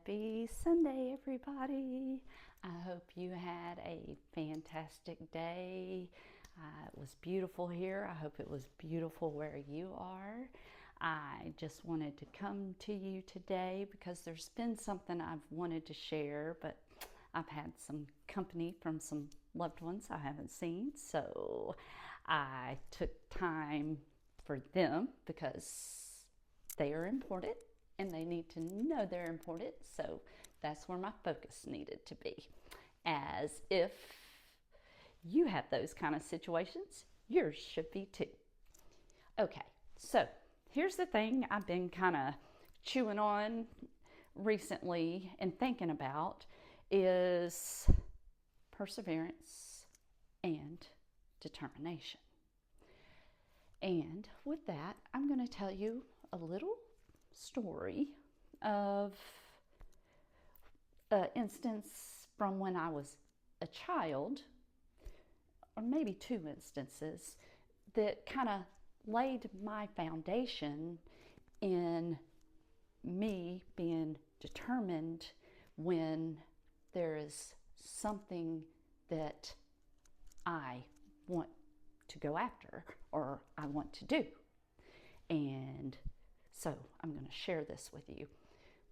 Happy Sunday, everybody. I hope you had a fantastic day. It was beautiful here. I hope it was beautiful where you are. I just wanted to come to you today because there's been something I've wanted to share, but I've had some company from some loved ones I haven't seen, so I took time for them because they are important and they need to know they're important. So that's where my focus needed to be. As if you have those kind of situations, yours should be too. Okay, so here's the thing I've been kind of chewing on recently and thinking about is perseverance and determination. And with that, I'm going to tell you a little story of an instance from when I was a child, or maybe two instances, that kind of laid my foundation in me being determined when there is something that I want to go after or I want to do. And so I'm going to share this with you.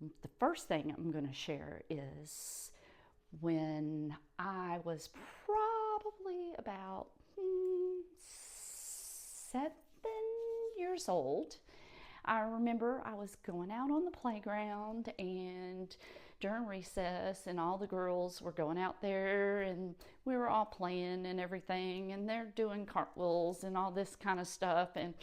The first thing I'm going to share is when I was probably about 7 years old. I remember I was going out on the playground and during recess and all the girls were going out there and we were all playing and everything and they're doing cartwheels and all this kind of stuff. And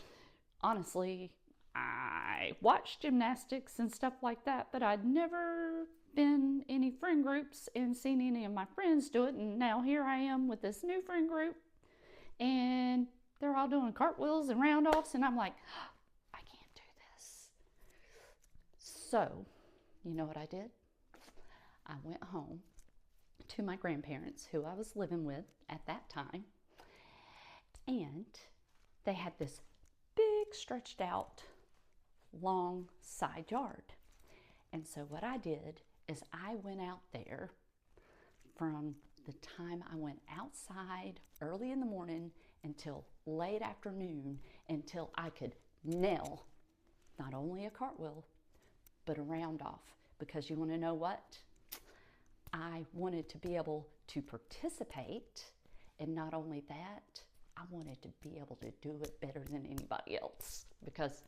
honestly, I watched gymnastics and stuff like that, but I'd never been in any friend groups and seen any of my friends do it. And now here I am with this new friend group and they're all doing cartwheels and round-offs and I'm like, I can't do this. So, you know what I did? I went home to my grandparents, who I was living with at that time, and they had this big stretched out long side yard. And so what I did is I went out there from the time I went outside early in the morning until late afternoon until I could nail not only a cartwheel but a round off. Because you want to know what? I wanted to be able to participate, and not only that, I wanted to be able to do it better than anybody else because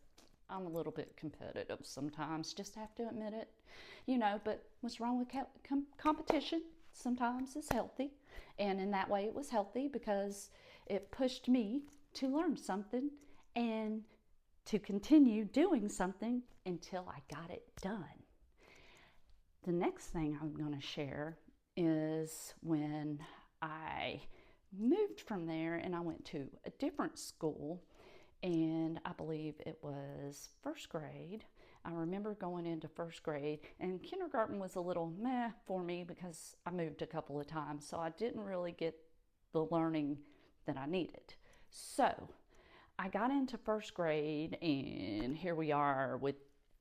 I'm a little bit competitive sometimes, just have to admit it, but what's wrong with competition? Sometimes it's healthy, and in that way it was healthy because it pushed me to learn something and to continue doing something until I got it done. The next thing I'm going to share is when I moved from there and I went to a different school, and I believe it was first grade. I remember going into first grade, and kindergarten was a little meh for me because I moved a couple of times, so I didn't really get the learning that I needed. So I got into first grade, and here we are with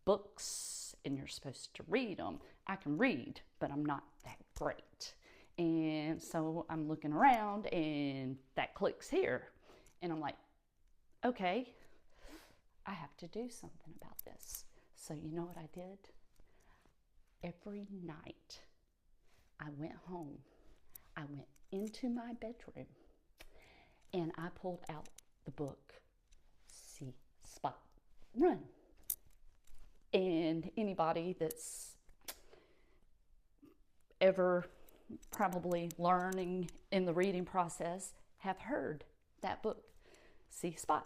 books, and you're supposed to read them. I can read, but I'm not that great. And so I'm looking around, and that clicks here, and I'm like, okay, I have to do something about this. So you know what I did? Every night I went home, I went into my bedroom, and I pulled out the book, See, Spot, Run. And anybody that's ever probably learning in the reading process have heard that book. See, Spot,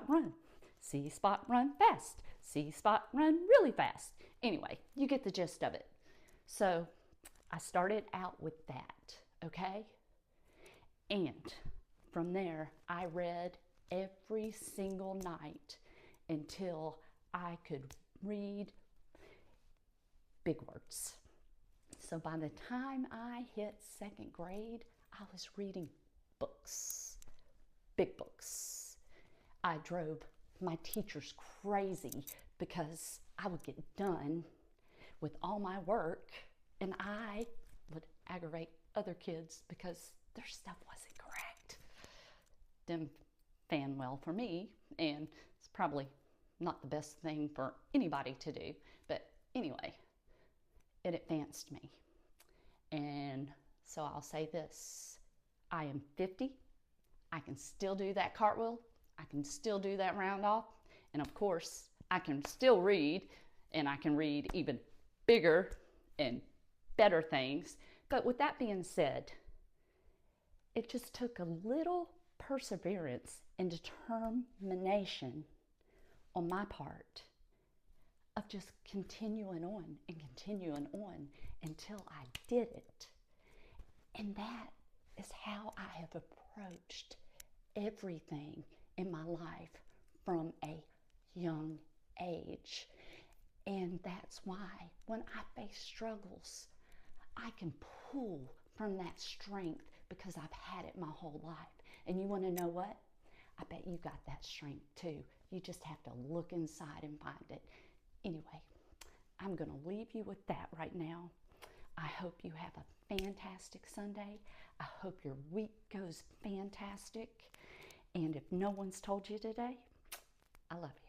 run. See, Spot, run fast. See, Spot, run really fast. Anyway, you get the gist of it. So I started out with that, okay? And from there, I read every single night until I could read big words. So by the time I hit second grade, I was reading books, big books. I drove my teachers crazy because I would get done with all my work, and I would aggravate other kids because their stuff wasn't correct. Didn't fan well for me, and it's probably not the best thing for anybody to do. But anyway, it advanced me. And so I'll say this: I am 50. I can still do that cartwheel. I can still do that round off. And of course, I can still read, and I can read even bigger and better things. But with that being said, it just took a little perseverance and determination on my part of just continuing on and continuing on until I did it. And that is how I have approached everything in my life from a young age. And that's why when I face struggles, I can pull from that strength because I've had it my whole life. And you want to know what? I bet you got that strength too. You just have to look inside and find it. Anyway, I'm going to leave you with that right now. I hope you have a fantastic Sunday. I hope your week goes fantastic. And if no one's told you today, I love you.